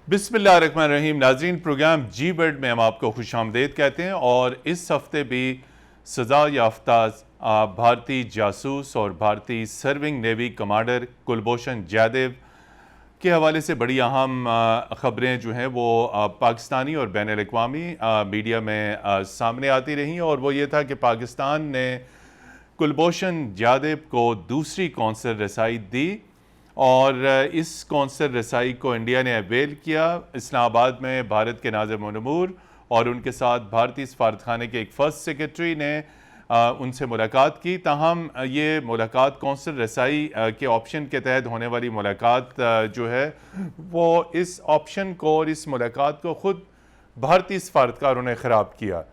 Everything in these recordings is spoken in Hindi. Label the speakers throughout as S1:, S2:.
S1: बिस्मिल्लाहिर्रहमानिर्रहीम। नाज़रीन, प्रोग्राम जी वर्ल्ड में हम आपको खुशामदीद कहते हैं और इस हफ्ते भी सज़ा याफ्ता भारतीय जासूस और भारतीय serving navy commander Kulbhushan Jadhav के हवाले से बड़ी अहम ख़बरें जो हैं वो पाकिस्तानी और बैन अल-अक़वामी मीडिया में सामने आती रहीं। और वो ये था कि पाकिस्तान ने कुलभूषण जाधव को दूसरी कौंसल रसाई दी और इस कौंसल रसाई को इंडिया ने अवेल किया। इस्लामाबाद में भारत के नाज़िम उल-उमूर और उनके साथ भारतीय सफारतखाने के एक फ़र्स्ट सेक्रेटरी ने उनसे मुलाकात की। ताहम ये मुलाकात कौंसल रसाई के ऑप्शन के तहत होने वाली मुलाकात जो है वो इस ऑप्शन को और इस मुलाकात को ख़ुद भारतीय सफारतकारों ने ख़राब किया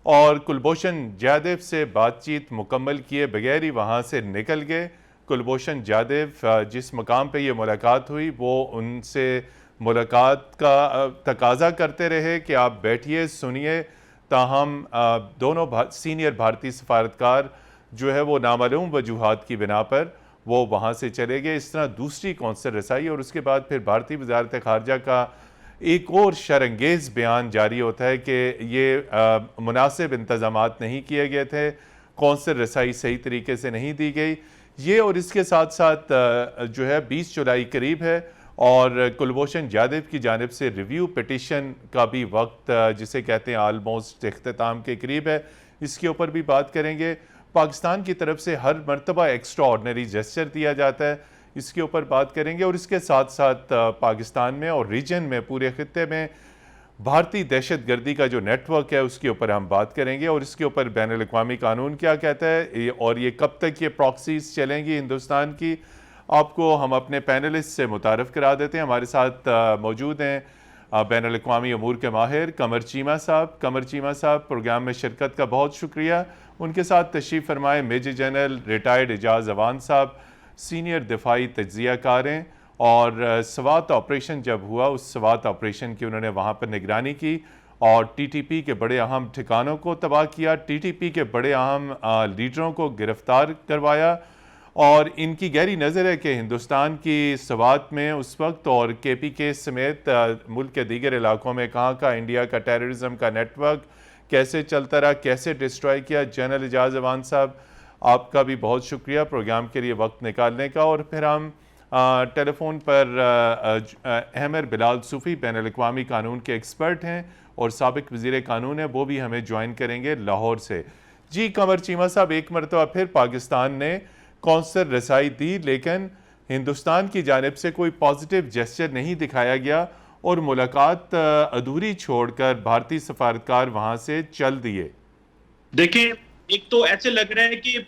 S1: और कुलभूषण जाधव से बातचीत मुकम्मल किए बगैर ही वहाँ से निकल गए। कुलभूषण जाधव जिस मकाम पे ये मुलाकात हुई वो उनसे मुलाकात का तकाजा करते रहे कि आप बैठिए सुनिए। ताहम दोनों सीनियर भारतीय सफारतकार जो है वो नामालूम वजूहात की बिना पर वो वहाँ से चले गए। इस तरह दूसरी कौंसल रसाई और उसके बाद फिर भारतीय वजारत ख़ारजा का एक और शरंगेज़ बयान जारी होता है कि ये मुनासिब इंतज़ामात नहीं किए गए थे, कौंसल रसाई सही तरीके से नहीं दी गई। ये और इसके साथ साथ जो है 20 जुलाई करीब है और कुलभूषण जाधव की जानिब से रिव्यू पिटिशन का भी वक्त जिसे कहते हैं आलमोस्ट इख्तिताम के करीब है, इसके ऊपर भी बात करेंगे। पाकिस्तान की तरफ से हर मरतबा एक्स्ट्रा ऑर्डनरी जेस्चर दिया जाता है, इसके ऊपर बात करेंगे। और इसके साथ साथ पाकिस्तान में और रीजन में पूरे खित्ते में भारतीय दहशत गर्दी का जो नेटवर्क है उसके ऊपर हम बात करेंगे और इसके ऊपर बैन अल-अक़वामी कानून क्या कहता है और ये कब तक ये प्रॉक्सीज चलेंगी हिंदुस्तान की। आपको हम अपने पैनलिस्ट से मुतारफ़ करा देते हैं। हमारे साथ मौजूद हैं बैन अल-अक़वामी अमूर के माहिर कमर चीमा साहब। कमर चीमा साहब, प्रोग्राम में शिरकत का बहुत शुक्रिया। उनके साथ तशरीफ़ फरमाए मेजर जनरल रिटायर्ड एजाज़ अवान साहब, सीनियर दिफाई तज्ज़िया कार हैं और स्वात ऑपरेशन जब हुआ उस स्वात ऑपरेशन की उन्होंने वहाँ पर निगरानी की और टीटीपी के बड़े अहम ठिकानों को तबाह किया, टीटीपी के बड़े अहम लीडरों को गिरफ्तार करवाया। और इनकी गहरी नज़र है कि हिंदुस्तान की स्वात में उस वक्त और KPK समेत मुल्क के दीगर इलाकों में कहाँ का इंडिया का टेररिज्म का नेटवर्क कैसे चलता रहा, कैसे डिस्ट्रॉय किया। जनरल एजाज़ अवान साहब, आपका भी बहुत शुक्रिया प्रोग्राम के लिए वक्त निकालने का। और फिर हम टेलीफोन पर अहमर बिलाल सूफ़ी बैन अल-अक़वामी कानून के एक्सपर्ट हैं और साबिक वज़ीर कानून है, वो भी हमें ज्वाइन करेंगे लाहौर से। जी कमर चीमा साहब, एक मरतबा फिर पाकिस्तान ने कौंसल रसाई दी लेकिन हिंदुस्तान की जानिब से कोई पॉजिटिव जेस्चर नहीं दिखाया गया और मुलाकात अधूरी छोड़कर भारतीय सफारतकार वहाँ से चल दिए।
S2: देखें, एक तो ऐसे लग रहा है कि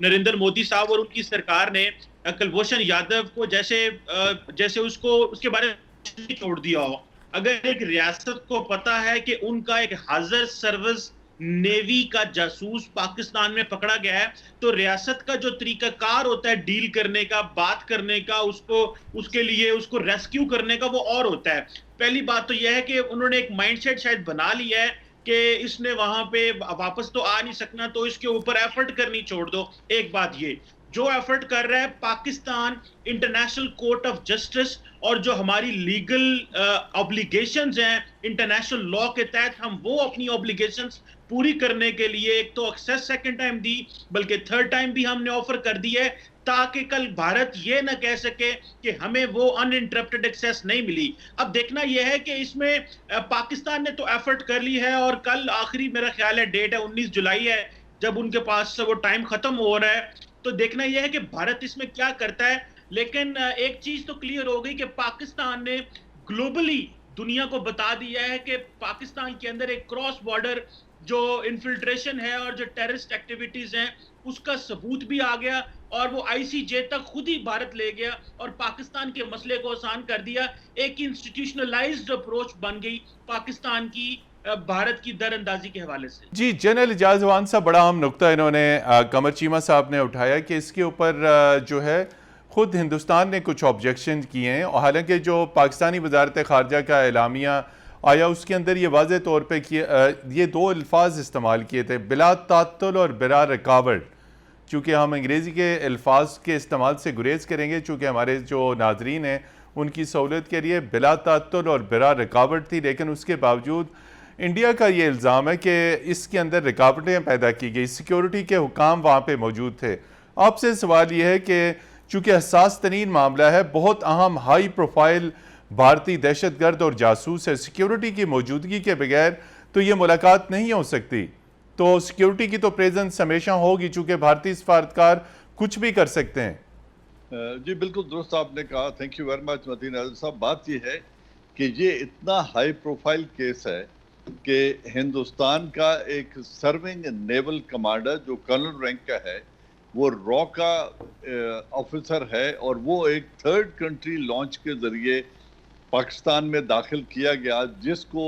S2: नरेंद्र मोदी साहब और उनकी सरकार ने कुलभूषण यादव को जैसे उसको उसके बारे में छोड़ दिया हो। अगर एक रियासत को पता है कि उनका एक हाजिर सर्विस नेवी का जासूस पाकिस्तान में पकड़ा गया है, तो रियासत का जो तरीकाकार होता है डील करने का, बात करने का, उसके लिए उसको रेस्क्यू करने का, वो और होता है। पहली बात तो यह है कि उन्होंने एक माइंडसेट शायद बना लिया है कि इसने वहां पे वापस तो आ नहीं सकना, तो इसके ऊपर एफर्ट करनी छोड़ दो। एक बात ये जो एफर्ट कर रहा है Pakistan international court of justice और जो हमारी लीगल ऑब्लिगेशंस हैं इंटरनेशनल लॉ के तहत, हम वो अपनी ऑब्लिगेशंस पूरी करने के लिए एक तो एक्सेस सेकंड टाइम दी, बल्कि थर्ड टाइम भी हमने ऑफर कर दी है, ताकि कल भारत ये ना कह सके कि हमें वो अनइंटरप्टेड एक्सेस नहीं मिली। अब देखना यह है कि इसमें पाकिस्तान ने तो एफर्ट कर ली है और कल आखिरी मेरा ख्याल है डेट है 19 जुलाई है जब उनके पास वो टाइम खत्म हो रहा है, तो देखना यह है कि भारत इसमें क्या करता है। लेकिन एक चीज तो क्लियर हो गई कि पाकिस्तान ने ग्लोबली दुनिया को बता दिया है कि पाकिस्तान के अंदर एक क्रॉस बॉर्डर जो इन्फिल्ट्रेशन है और जो टेररिस्ट एक्टिविटीज हैं उसका सबूत भी आ गया और वो ICJ तक खुद ही भारत ले गया और पाकिस्तान के मसले को आसान कर दिया। एक इंस्टीट्यूशनलाइज्ड अप्रोच बन गई पाकिस्तान की भारत की दरअंदाजी के हवाले से।
S1: जी जनरल एजाज़ अवान साहब, बड़ा अहम नुक्ता इन्होंने कमर चीमा साहब ने उठाया कि इसके ऊपर जो है ख़ुद हिंदुस्तान ने कुछ ऑब्जेक्शन किए हैं और हालांकि जो पाकिस्तानी वजारत ख़ारजा का एलामिया आया उसके अंदर ये वाज़े तौर पे ये दो अल्फाज इस्तेमाल किए थे, बिला तात्तुल और बिला रुकावट। चूँकि हम अंग्रेज़ी के अल्फाज के इस्तेमाल से गुरेज करेंगे, चूँकि हमारे जो नाजरीन हैं उनकी सहूलियत के लिए बिला तात्तुल और बिला रुकावट थी, लेकिन उसके बावजूद इंडिया का ये इल्ज़ाम है कि इसके अंदर रुकावटें पैदा की गई, सिक्योरिटी के हुकाम वहाँ पे मौजूद थे। आपसे सवाल ये है कि चूँकि हसास तरीन मामला है, बहुत अहम हाई प्रोफाइल भारतीय दहशतगर्द और जासूस है, सिक्योरिटी की मौजूदगी के बगैर तो ये मुलाकात नहीं हो सकती। तो सिक्योरिटी की तो प्रेजेंस हमेशा होगी, चूँकि भारतीय सफारतकार कुछ भी कर सकते हैं।
S3: जी बिल्कुल दुरुस्त आपने कहा। Thank you very much Matin Azhar साहब। बात यह है कि ये इतना हाई प्रोफाइल केस है कि हिंदुस्तान का एक सर्विंग नेवल कमांडर जो कर्नल रैंक का है, वो रॉ का ऑफिसर है, और वो एक थर्ड कंट्री लॉन्च के जरिए पाकिस्तान में दाखिल किया गया, जिसको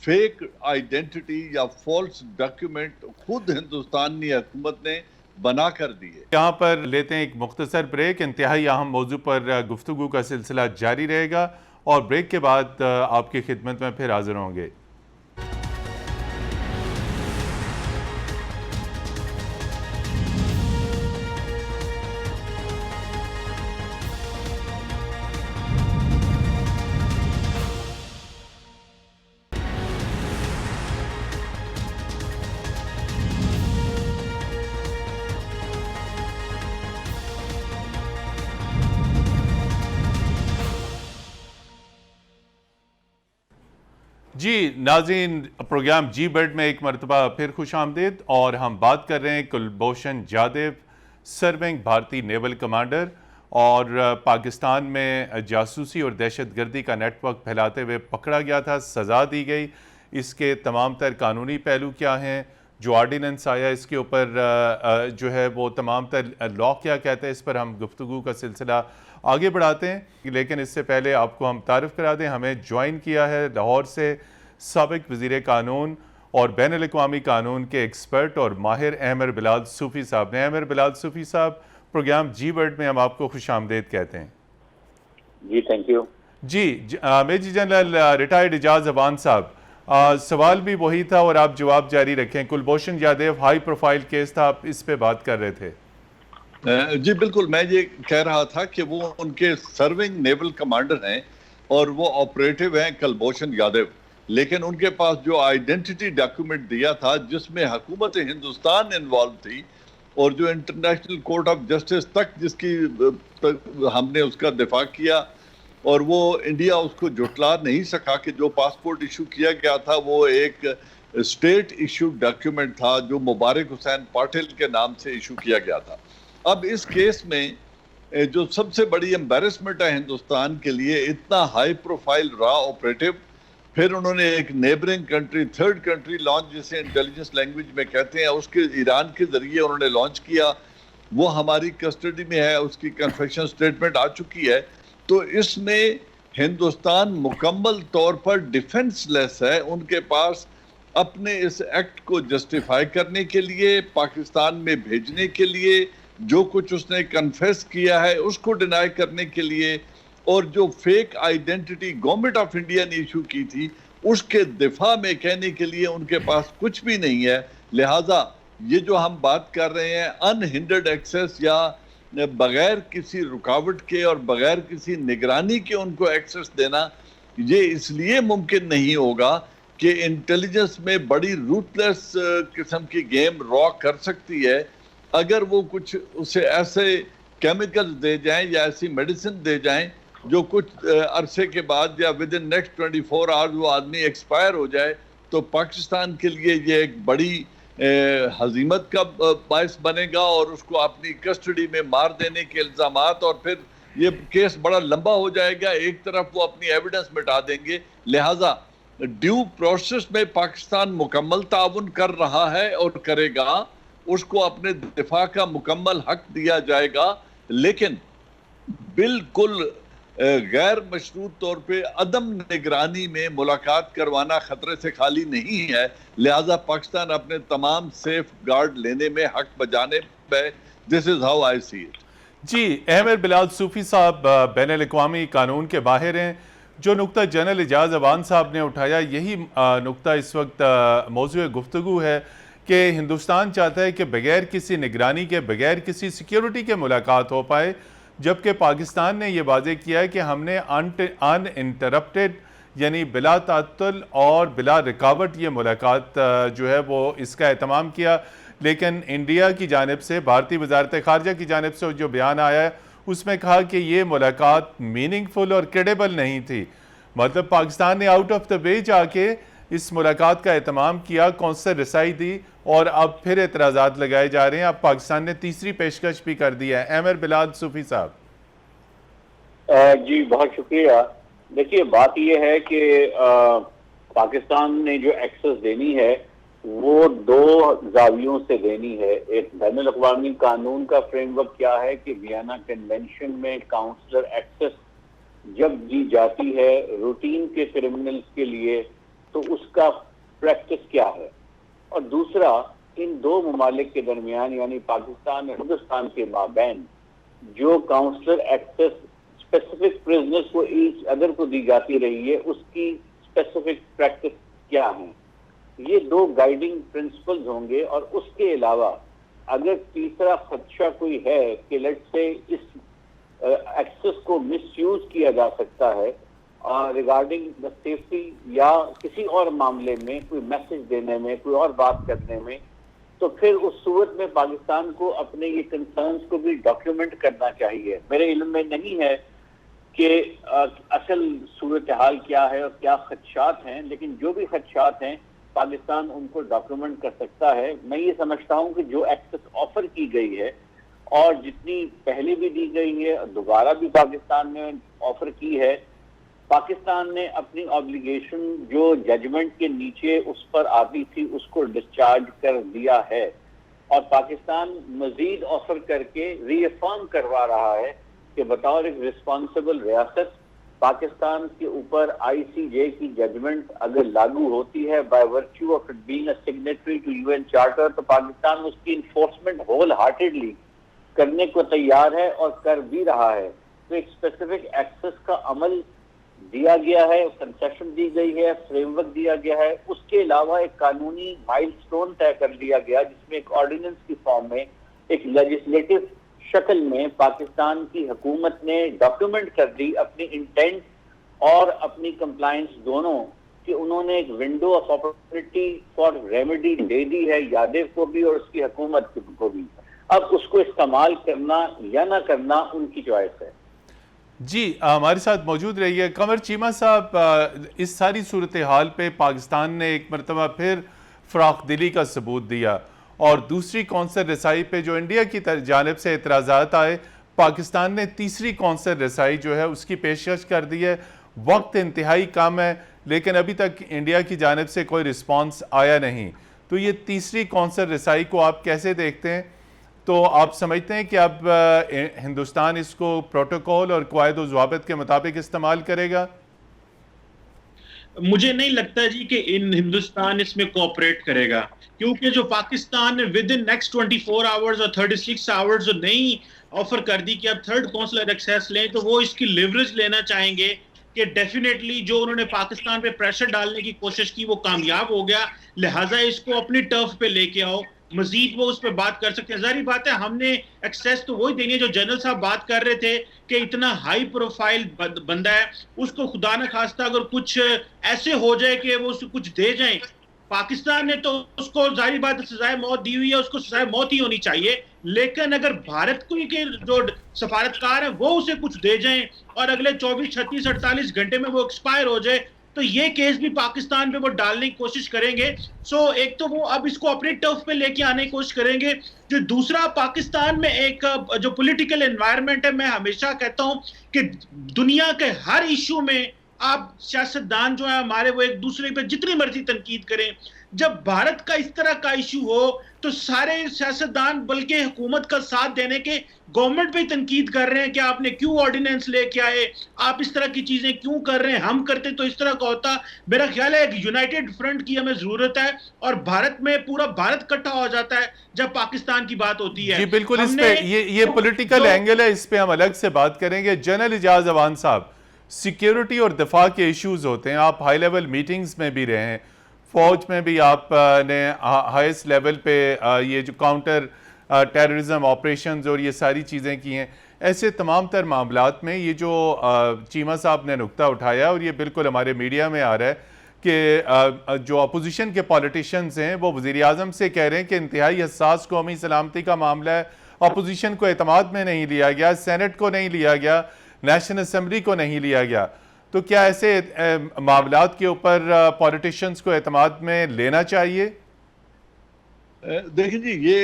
S3: फेक आइडेंटिटी या फॉल्स डॉक्यूमेंट खुद हिंदुस्तानी हुकूमत ने बना कर दिए।
S1: यहाँ पर लेते हैं एक मुख्तसर ब्रेक। इंतहाई अहम मौजू पर गुफ्तगू का सिलसिला जारी रहेगा और ब्रेक के बाद आपकी खिदमत में फिर हाजिर होंगे। जी नाज़रीन, प्रोग्राम जी बेड में एक मरतबा फिर खुश आमदीद, और हम बात कर रहे हैं कुलभूषण जाधव, सर्विंग भारतीय नेवल कमांडर, और पाकिस्तान में जासूसी और दहशतगर्दी का नेटवर्क फैलाते हुए पकड़ा गया था, सज़ा दी गई। इसके तमाम तर कानूनी पहलू क्या हैं, जो आर्डीनेंस आया इसके ऊपर जो है वो तमाम तर लॉ क्या कहता है, इस पर हम गुफ्तगू का सिलसिला आगे बढ़ाते हैं। लेकिन इससे पहले आपको हम तारुफ करा दें, हमें ज्वाइन किया है लाहौर से साबिक वज़ीर कानून और बैन अल-अक़वामी कानून के एक्सपर्ट और माहिर अहमर बिलाल सूफ़ी साहब ने। अहमर बिलाल सूफ़ी साहब, प्रोग्राम जी वर्ल्ड में हम आपको खुश आमदेद कहते हैं।
S4: जी थैंक यू।
S1: जी major general retired Ejaz Awan साहब, सवाल भी वही था और आप जवाब जारी रखें। Kulbhushan Jadhav high profile case था, आप इस पे बात कर रहे थे।
S3: जी बिल्कुल, मैं ये कह रहा था कि वो उनके सर्विंग नेवल कमांडर हैं और वो ऑपरेटिव हैं कुलभूषण यादव, लेकिन उनके पास जो आइडेंटिटी डॉक्यूमेंट दिया था जिसमें हुकूमत हिंदुस्तान इन्वॉल्व थी, और जो इंटरनेशनल कोर्ट ऑफ जस्टिस तक जिसकी हमने उसका दिफा किया, और वो इंडिया उसको जुटला नहीं सका कि जो पासपोर्ट इशू किया गया था वो एक स्टेट इशू डॉक्यूमेंट था जो मुबारक हुसैन पाटिल के नाम से इशू किया गया था। अब इस केस में जो सबसे बड़ी एम्बेरसमेंट है हिंदुस्तान के लिए, इतना हाई प्रोफाइल रहा ऑपरेटिव, फिर उन्होंने एक neighbouring country, third country launch, जिसे इंटेलिजेंस लैंग्वेज में कहते हैं, उसके ईरान के जरिए उन्होंने लॉन्च किया। वो हमारी कस्टडी में है, उसकी कन्फेशन स्टेटमेंट आ चुकी है। तो इसमें हिंदुस्तान मुकम्मल तौर पर डिफेंसलेस है। उनके पास अपने इस एक्ट को जस्टिफाई करने के लिए, पाकिस्तान में भेजने के लिए, जो कुछ उसने कन्फेस किया है उसको डिनाई करने के लिए, और जो fake identity government of India ने इशू की थी उसके दिफा में कहने के लिए उनके पास कुछ भी नहीं है। लिहाजा ये जो हम बात कर रहे हैं अनहिंडर्ड एक्सेस या बगैर किसी रुकावट के और बगैर किसी निगरानी के उनको एक्सेस देना, ये इसलिए मुमकिन नहीं होगा कि इंटेलिजेंस में बड़ी रूथलेस किस्म की गेम रॉ कर सकती है। अगर वो कुछ उसे ऐसे केमिकल्स दे जाएं या ऐसी मेडिसिन दे जाएं जो कुछ अरसे के बाद या विद इन नेक्स्ट 24 आवर्स वो आदमी एक्सपायर हो जाए, तो पाकिस्तान के लिए ये एक बड़ी हजीमत का बायस बनेगा, और उसको अपनी कस्टडी में मार देने के इल्जामात, और फिर ये केस बड़ा लंबा हो जाएगा। एक तरफ वो अपनी एविडेंस मिटा देंगे। लिहाजा ड्यू प्रोसेस में पाकिस्तान मुकम्मल ताउन कर रहा है और करेगा, उसको अपने दिफा का मुकम्मल हक दिया जाएगा, लेकिन बिल्कुल गैर मशरूत तौर पे अदम निगरानी में मुलाकात करवाना खतरे से खाली नहीं है। लिहाजा पाकिस्तान अपने तमाम सेफ गार्ड लेने में हक बजाने पे, this is how I see it.
S1: जी अहमर बिलाल सूफ़ी साहब बैन अल-अक़वामी कानून के बाहर हैं। जो नुक्ता जनरल एजाज अवान साहब ने उठाया, यही नुक्ता इस वक्त मौजूद गुफ्तगू है कि हिंदुस्तान चाहता है कि बगैर किसी निगरानी के, बगैर किसी सिक्योरिटी के मुलाकात हो पाए, जबकि पाकिस्तान ने यह वाजे किया है कि हमने अनइंटरप्टेड यानी बिला तातुल और बिला रुकावट ये मुलाकात जो है वो इसका एहतमाम किया। लेकिन इंडिया की जानिब से, भारतीय वजारत ख़ारजा की जानिब से जो बयान आया है उसमें कहा कि ये मुलाकात मीनिंगफुल और क्रेडिबल नहीं थी। मतलब पाकिस्तान ने आउट ऑफ द वे जाके इस मुलाकात का एहतमाम किया, कौंसल रसाई दी और अब फिर एतराज़ात लगाए जा रहे हैं। अब पाकिस्तान ने तीसरी पेशकश भी कर दी है। अमर बिलाल सूफी साहब।
S4: जी बहुत शुक्रिया। देखिए बात यह है कि पाकिस्तान ने जो एक्सेस देनी है वो दो जावियों से देनी है। एक बैनुल अक़वामी कानून का फ्रेमवर्क क्या है कि वियना कन्वेंशन में काउंसलर एक्सेस जब दी जाती है रूटीन के क्रिमिनल्स के लिए तो उसका प्रैक्टिस क्या है, और दूसरा इन दो ममालिक के दरमियान यानी पाकिस्तान और हिंदुस्तान के माबैन जो काउंसलर एक्सेस स्पेसिफिक प्रिजनर्स को ईच अदर को दी जाती रही है उसकी स्पेसिफिक प्रैक्टिस क्या है। ये दो गाइडिंग प्रिंसिपल्स होंगे। और उसके अलावा अगर तीसरा खदशा कोई है कि लेट्स से इस एक्सेस को मिसयूज किया जा सकता है रिगार्डिंग द सेफ्टी या किसी और मामले में कोई मैसेज देने में, कोई और बात करने में, तो फिर उस सूरत में पाकिस्तान को अपने ये कंसर्न्स को भी डॉक्यूमेंट करना चाहिए। मेरे इल्म में नहीं है कि असल सूरत हाल क्या है और क्या खदशात हैं, लेकिन जो भी खदशात हैं पाकिस्तान उनको डॉक्यूमेंट कर सकता है। मैं ये समझता हूँ कि जो एक्सेस ऑफर की गई है और जितनी पहले भी दी गई है, दोबारा भी पाकिस्तान ने ऑफर की है, पाकिस्तान ने अपनी ऑब्लिगेशन जो जजमेंट के नीचे उस पर आती थी उसको डिस्चार्ज कर दिया है। और पाकिस्तान मजीद ऑफर करके रीअफर्म करवा रहा है कि बतौर एक रिस्पॉन्सिबल रियासत पाकिस्तान के ऊपर ICJ की जजमेंट अगर लागू होती है by virtue of it being a signatory to UN charter, तो पाकिस्तान उसकी इन्फोर्समेंट होल हार्टेडली करने को तैयार है और कर भी रहा है। तो एक स्पेसिफिक एक्सेस का अमल दिया गया है, कंसेशन दी गई है, फ्रेमवर्क दिया गया है। उसके अलावा एक कानूनी माइलस्टोन तय कर दिया गया जिसमें एक ऑर्डिनेंस की फॉर्म में एक लेजिस्लेटिव शक्ल में पाकिस्तान की हुकूमत ने डॉक्यूमेंट कर दी अपनी इंटेंट और अपनी कंप्लायंस दोनों, कि उन्होंने एक window of opportunity for remedy दे दी है यादेव को भी और उसकी हुकूमत को भी। अब उसको इस्तेमाल करना या ना करना उनकी चॉइस है।
S1: जी हमारे साथ मौजूद रहिए कमर चीमा साहब। इस सारी सूरत हाल पे पाकिस्तान ने एक मरतबा फिर फ़राख दिली का सबूत दिया और दूसरी कौंसल रसाई पे जो इंडिया की जानिब से एतराज़ात आए, पाकिस्तान ने तीसरी कौंसल रसाई जो है उसकी पेशकश कर दी है। वक्त इंतहाई कम है लेकिन अभी तक इंडिया की जानिब से कोई रिस्पांस आया नहीं। तो ये तीसरी कौंसल रसाई को आप कैसे देखते हैं? तो आप समझते हैं कि अब हिंदुस्तान इसको प्रोटोकॉल और क़वायद व ज़वाबित के मुताबिक इस्तेमाल करेगा?
S2: मुझे नहीं लगता जी कि हिंदुस्तान इसमें कोऑपरेट करेगा, क्योंकि जो पाकिस्तान ने विद इन नेक्स्ट 24 आवर्स और 36 आवर्स जो नई ऑफर कर दी कि अब थर्ड कौंसलर एक्सेस लें, तो वो इसकी लिवरेज लेना चाहेंगे कि डेफिनेटली जो उन्होंने पाकिस्तान पे प्रेशर डालने की कोशिश की वो कामयाब हो गया, लिहाजा इसको अपनी टर्फ पे लेके आओ, मजीद वो उस पर बात कर सकते हैं। जारी बात है हमने एक्सेस तो वही देनी है जो जनरल साहब बात कर रहे थे कि इतना हाई प्रोफाइल बंदा है, उसको खुदा न खास्ता अगर कुछ ऐसे हो जाए कि वो उसको कुछ दे जाए, पाकिस्तान ने तो उसको जारी बात सजाए मौत दी हुई है, उसको सजाए मौत ही होनी चाहिए। लेकिन अगर भारत को के जो सफारतकार है वो उसे कुछ दे जाएं और अगले 24, 36, 48 घंटे में वो एक्सपायर हो जाए, तो ये केस भी पाकिस्तान पे वो डालने की कोशिश करेंगे। एक तो वो अब इसको अपने टर्फ पे लेके आने की कोशिश करेंगे। जो दूसरा पाकिस्तान में एक जो पॉलिटिकल एनवायरनमेंट है, मैं हमेशा कहता हूं कि दुनिया के हर इशू में आप सियासतदान जो है हमारे वो एक दूसरे पे जितनी मर्जी तनकीद करें, जब भारत का इस तरह का इशू हो तो सारे सियासतदान बल्कि हुकूमत का साथ देने के गवर्नमेंट पे तनकीद कर रहे हैं कि आपने क्यों ऑर्डिनेंस लेके आए, आप इस तरह की चीजें क्यों कर रहे हैं, हम करते तो इस तरह का होता। मेरा ख्याल है एक यूनाइटेड फ्रंट की हमें जरूरत है और भारत में पूरा भारत इकट्ठा हो जाता है जब पाकिस्तान की बात होती है।
S1: जी बिल्कुल, इस पे ये पॉलिटिकल एंगल है, इस पे हम अलग से बात करेंगे। जनरल एजाज अवान साहब, सिक्योरिटी और दिफा के इश्यूज होते हैं, आप हाई लेवल मीटिंग्स में भी रहे हैं, फौज में भी आपने हाईएस्ट लेवल पे ये जो काउंटर टेररिज्म ऑपरेशंस और ये सारी चीज़ें की हैं, ऐसे तमाम तर मामलात में ये जो चीमा साहब ने नुक्ता उठाया और ये बिल्कुल हमारे मीडिया में आ रहा है कि जो अपोजिशन के पॉलिटिशियंस हैं वो वज़ीर आज़म से कह रहे हैं कि इंतहाई हसास कौमी सलामती का मामला है, अपोजिशन को एतमाद में नहीं लिया गया, सेनेट को नहीं लिया गया, नेशनल असम्बली को नहीं लिया गया। तो क्या ऐसे मामलात के ऊपर पॉलिटिशियंस को एतमाद में लेना चाहिए?
S3: देखिए जी, ये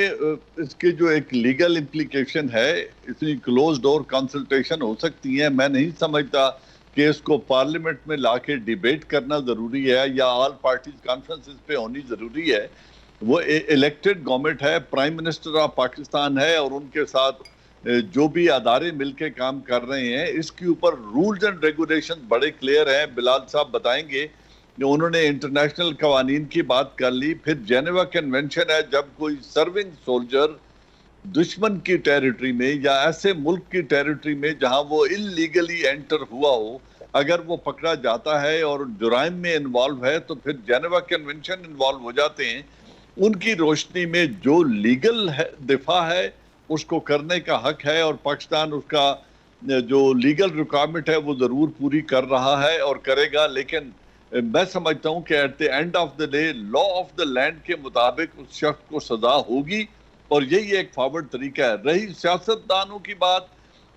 S3: इसके जो एक लीगल इम्प्लीकेशन है, इतनी क्लोज डोर कंसल्टेशन हो सकती है। मैं नहीं समझता कि इसको पार्लियामेंट में लाके डिबेट करना जरूरी है या ऑल पार्टीज कॉन्फ्रेंसेस पे होनी जरूरी है। वो इलेक्टेड गवर्नमेंट है, प्राइम मिनिस्टर ऑफ पाकिस्तान है और उनके साथ जो भी अदारे मिलके काम कर रहे हैं, इसके ऊपर रूल्स एंड रेगुलेशन बड़े क्लियर हैं। बिलाल साहब बताएंगे, उन्होंने इंटरनेशनल कवानीन की बात कर ली। फिर जेनेवा कन्वेंशन है, जब कोई सर्विंग सोल्जर दुश्मन की टेरिटरी में या ऐसे मुल्क की टेरिटरी में जहां वो इलीगली एंटर हुआ हो, अगर वो पकड़ा जाता है और जुराइम में इन्वॉल्व है, तो फिर जेनेवा कन्वेंशन इन्वॉल्व हो जाते हैं। उनकी रोशनी में जो लीगल दिफा है उसको करने का हक है और पाकिस्तान उसका जो लीगल रिक्वायरमेंट है वो जरूर पूरी कर रहा है और करेगा। लेकिन मैं समझता हूं कि at the end of the day law of the land के मुताबिक उस शख्स को सजा होगी और यही एक फॉरवर्ड तरीका है। रही सियासतदानों की बात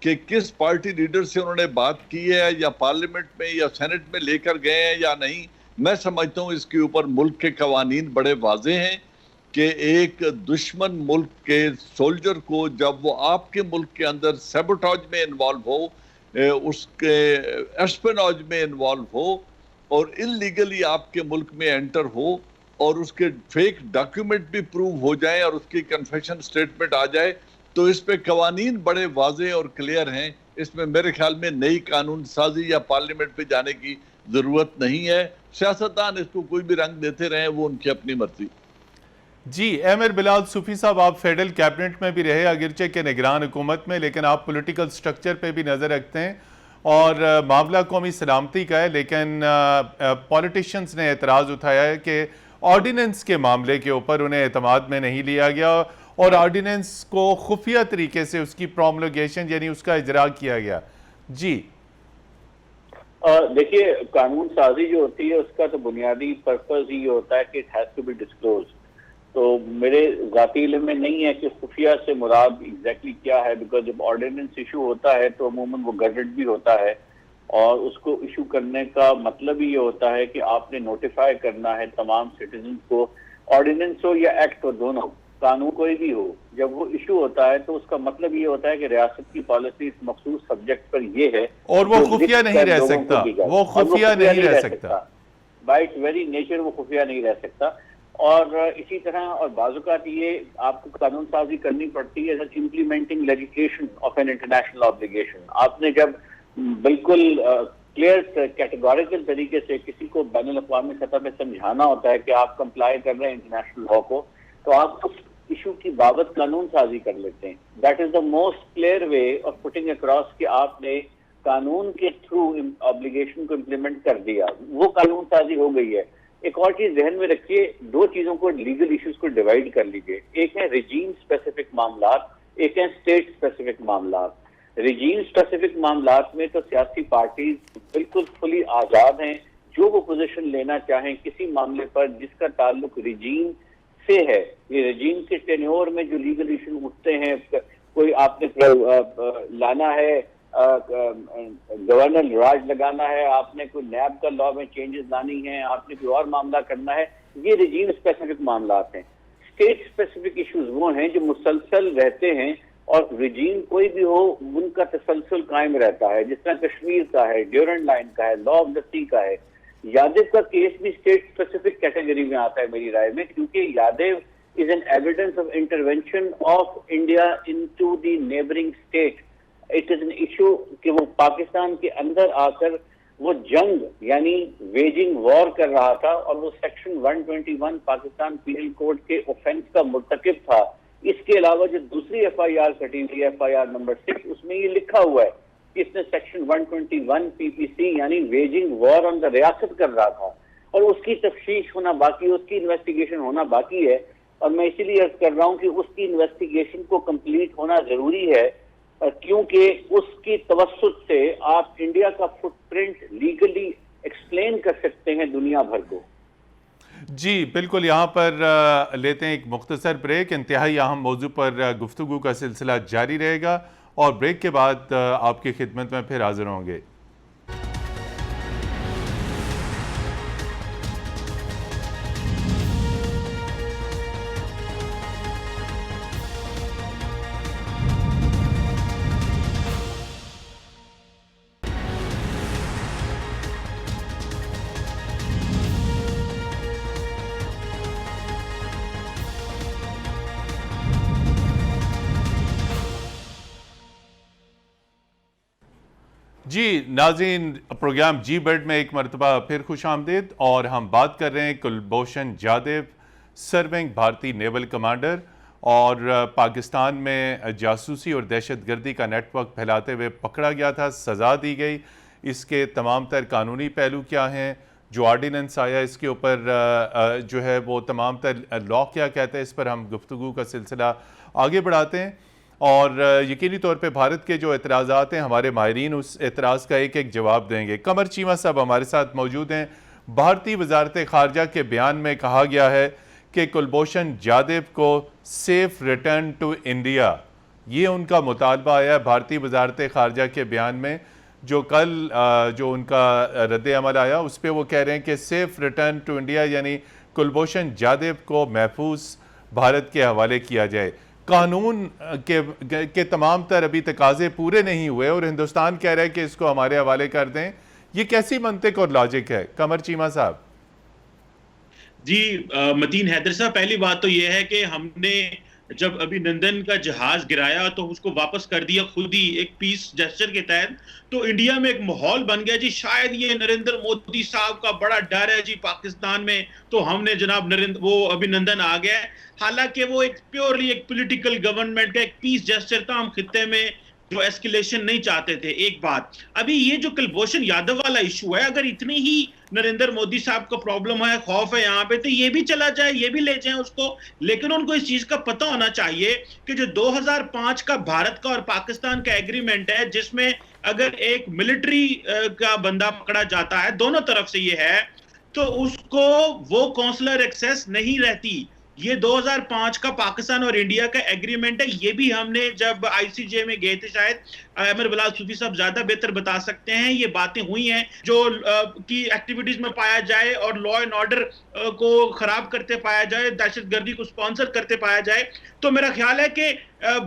S3: कि किस पार्टी लीडर से उन्होंने बात की है या पार्लियामेंट में या सेनेट में लेकर गए हैं या नहीं, मैं समझता हूं इसके ऊपर मुल्क के कवानीन बड़े वाजे हैं कि एक दुश्मन मुल्क के सोल्जर को जब वो आपके मुल्क के अंदर सैबोटाज में इन्वॉल्व हो, उसके एस्पेनॉज में इन्वॉल्व हो और इलीगली आपके मुल्क में एंटर हो और उसके फेक डॉक्यूमेंट भी प्रूव हो जाए और उसकी कन्फेशन स्टेटमेंट आ जाए, तो इस पे कवानीन बड़े वाजे और क्लियर हैं। इसमें मेरे ख्याल में नई कानून साजी या पार्लियामेंट पे जाने की जरूरत नहीं है। सियासतदान इसको कोई भी रंग देते रहे, वो उनकी अपनी मर्जी।
S1: जी, एमिर बिलाल सूफी साहब, आप फेडरल कैबिनेट में भी रहे अगरचे के निगरान हुकूमत में, लेकिन आप पॉलिटिकल स्ट्रक्चर पे भी नज़र रखते हैं और मामला कौमी सलामती का है। लेकिन पॉलिटिशियंस ने एतराज़ उठाया है कि ऑर्डिनेंस के मामले के ऊपर उन्हें एतमाद में नहीं लिया गया और ऑर्डिनेंस को खुफिया तरीके से उसकी प्रोमलगेशन यानी उसका इजरा किया गया। जी
S4: देखिए, कानून साजी जो होती है उसका तो बुनियादी पर्पज ही होता है कि it has to be disclose. तो मेरे जाती इल्म में नहीं है कि खुफिया से मुराद एग्जैक्टली क्या है, बिकॉज जब ऑर्डिनेंस इशू होता है तो अमूमन वो गजेट भी होता है और उसको इशू करने का मतलब ही ये होता है कि आपने नोटिफाई करना है तमाम सिटीजन को। ऑर्डिनेंस हो या एक्ट हो, दोनों कानून कोई भी हो, जब वो इशू होता है तो उसका मतलब ये होता है कि रियासत की पॉलिसी इस मखसूस सब्जेक्ट पर ये है
S1: और वो खुफिया नहीं रह सकता, वो खुफिया नहीं रह सकता,
S4: बाय इट्स वेरी नेचर वो खुफिया नहीं रह सकता। और इसी तरह और बाज़ात ये आपको कानून साजी करनी पड़ती है implementing legislation of an international obligation. आपने जब बिल्कुल क्लियर कैटेगोरिकल तरीके से किसी को बैनुल अक़वामी सतह पे समझाना होता है कि आप कंप्लाई कर रहे हैं इंटरनेशनल लॉ को, तो आप उस इशू की बाबत कानून साजी कर लेते हैं। That is the most clear way of putting across कि आपने कानून के थ्रू ऑब्लिगेशन को इम्प्लीमेंट कर दिया, वो कानून साजी हो गई है। एक और चीज ध्यान में रखिए, दो चीजों को लीगल इश्यूज को डिवाइड कर लीजिए। एक है रिजीम स्पेसिफिक मामलात, एक है स्टेट स्पेसिफिक मामलात। रिजीम स्पेसिफिक मामलात में तो सियासी पार्टीज बिल्कुल फुली आजाद हैं, जो वो पोजीशन लेना चाहें किसी मामले पर जिसका ताल्लुक रिजीम से है। ये रिजीम के टेन्योर में जो लीगल इशू उठते हैं, कोई आपने लाना है, गवर्नर राज लगाना है, आपने कोई नैब का लॉ में चेंजेस लानी है, आपने कोई और मामला करना है, ये रिजीम स्पेसिफिक मामलात हैं। स्टेट स्पेसिफिक इश्यूज वो हैं जो मुसलसल रहते हैं और रिजीम कोई भी हो उनका तसलसल कायम रहता है, जिस तरह कश्मीर का है, ड्यूरेंट लाइन का है, लॉ ऑफ द सी का है। यादेव का केस भी स्टेट स्पेसिफिक कैटेगरी में आता है मेरी राय में, क्योंकि Jadhav is an evidence of intervention of India into the neighbouring state. It is an issue कि वो पाकिस्तान के अंदर आकर वो जंग यानी वेजिंग वॉर कर रहा था और वो सेक्शन 121 पाकिस्तान पीनल कोड के ऑफेंस का मुर्तकिब था। इसके अलावा जो दूसरी एफआईआर कटी हुई है, एफआईआर नंबर 6, उसमें ये लिखा हुआ है कि इसने सेक्शन 121 पीपीसी यानी वेजिंग वॉर ऑन द रियासत कर रहा था और उसकी तफ्तीश होना बाकी, उसकी इन्वेस्टिगेशन होना बाकी है। और मैं इसीलिए अर्ज कर रहा हूँ कि उसकी इन्वेस्टिगेशन को कंप्लीट होना जरूरी है क्योंकि उसकी तवस्सुत से आप इंडिया का फुटप्रिंट लीगली एक्सप्लेन कर सकते हैं दुनिया भर को।
S1: जी बिल्कुल, यहाँ पर लेते हैं एक मुख्तसर ब्रेक। इंतहाई अहम मौजू पर गुफ्तगू का सिलसिला जारी रहेगा और ब्रेक के बाद आपकी खिदमत में फिर हाजिर होंगे। जी नाज़रीन, प्रोग्राम जी बेड में एक मरतबा फिर खुश आमदीद। और हम बात कर रहे हैं कुलभूषण जाधव, सर्विंग भारतीय नेवल कमांडर, और पाकिस्तान में जासूसी और दहशतगर्दी का नेटवर्क फैलाते हुए पकड़ा गया था, सज़ा दी गई। इसके तमाम तर कानूनी पहलू क्या हैं, जो आर्डीनेंस आया इसके ऊपर जो है वो तमाम तर लॉ क्या कहता है, इस पर हम गुफ्तगू का सिलसिला आगे बढ़ाते हैं। और यकीनी तौर पे भारत के जो एतराज़ात हैं, हमारे माहिरीन उस एतराज़ का एक एक जवाब देंगे। कमर चीमा साहब हमारे साथ मौजूद हैं। भारतीय वजारत ख़ारजा के बयान में कहा गया है कि कुलभूषण जाधव को सेफ रिटर्न टू इंडिया, ये उनका मुतालबा आया भारतीय वजारत ख़ारजा के बयान में। जो कल जो उनका रद्द अमल आया उस पर वो कह रहे हैं कि सेफ रिटर्न टू इंडिया, यानी कुलभूषण जाधव को महफूज भारत के हवाले किया जाए। कानून के तमाम तर अभी तकाजे पूरे नहीं हुए और हिंदुस्तान कह रहा है कि इसको हमारे हवाले कर दें। ये कैसी मंतिक और लॉजिक है, कमर चीमा साहब?
S2: जी मतीन हैदर साहब, पहली बात तो यह है कि हमने जब अभिनंदन का जहाज गिराया तो उसको वापस कर दिया खुद ही एक पीस जेस्चर के तहत। तो इंडिया में एक माहौल बन गया जी, शायद ये नरेंद्र मोदी साहब का बड़ा डर है जी पाकिस्तान में, तो हमने जनाब वो अभिनंदन आ गया। हालांकि वो एक प्योरली एक पॉलिटिकल गवर्नमेंट का एक पीस जेस्चर था, हम खित्ते में जो एस्केलेशन नहीं चाहते थे। एक बात, अभी ये जो कुलभूषण यादव वाला इशू है, अगर इतनी ही नरेंद्र मोदी साहब को प्रॉब्लम है, खौफ है यहाँ पे, तो ये भी चला जाए, ये भी ले जाएं उसको। लेकिन उनको इस चीज का पता होना चाहिए कि जो 2005 का भारत का और पाकिस्तान का एग्रीमेंट है, जिसमें अगर एक मिलिट्री का बंदा पकड़ा जाता है, दोनों तरफ से ये है, तो उसको वो कौंसलर एक्सेस नहीं रहती। ये 2005 का पाकिस्तान और इंडिया का एग्रीमेंट है। ये भी हमने जब आईसीजे में गए थे, शायद अमर बिलाल सूफी साहब ज्यादा बेहतर बता सकते हैं, ये बातें हुई हैं जो की एक्टिविटीज में पाया जाए और लॉ एंड ऑर्डर को खराब करते पाया जाए, दहशतगर्दी को स्पॉन्सर करते पाया जाए। तो मेरा ख्याल है कि